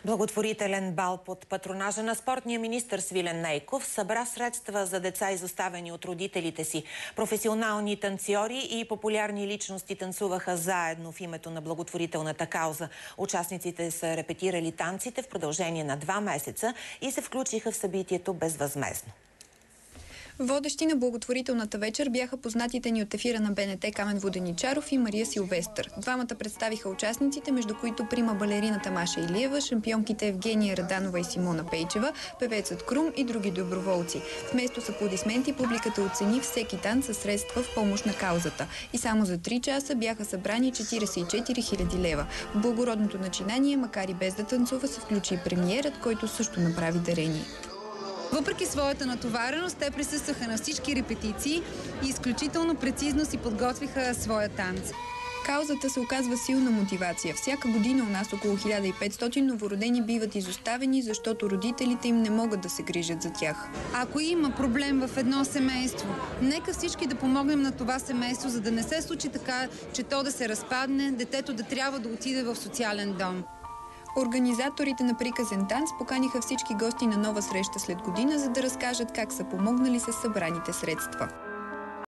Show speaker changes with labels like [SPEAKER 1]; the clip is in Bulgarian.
[SPEAKER 1] Благотворителен бал под патронажа на спортния министър Свилен Нейков събра средства за деца, изоставени от родителите си. Професионални танцори и популярни личности танцуваха заедно в името на благотворителната кауза. Участниците са репетирали танците в продължение на 2 месеца и се включиха в събитието безвъзмездно.
[SPEAKER 2] Водещи на благотворителната вечер бяха познатите ни от ефира на БНТ Камен Воденичаров и Мария Силвестър. Двамата представиха участниците, между които прима балерината Маша Илиева, шампионките Евгения Раданова и Симона Пейчева, певецът Крум и други доброволци. Вместо с аплодисменти публиката оцени всеки танц със средства в помощ на каузата. И само за 3 часа бяха събрани 44 000 лева. В благородното начинание, макар и без да танцува, се включи и премиерът, който също направи дарение.
[SPEAKER 3] Въпреки своята натовареност, те присъстваха на всички репетиции и изключително прецизно си подготвиха своя танц.
[SPEAKER 2] Каузата се оказва силна мотивация. Всяка година у нас около 1500 новородени биват изоставени, защото родителите им не могат да се грижат за тях.
[SPEAKER 3] Ако има проблем в едно семейство, нека всички да помогнем на това семейство, за да не се случи така, че то да се разпадне, детето да трябва да отиде в социален дом.
[SPEAKER 2] Организаторите на приказен танц поканиха всички гости на нова среща след година, за да разкажат как са помогнали с събраните средства.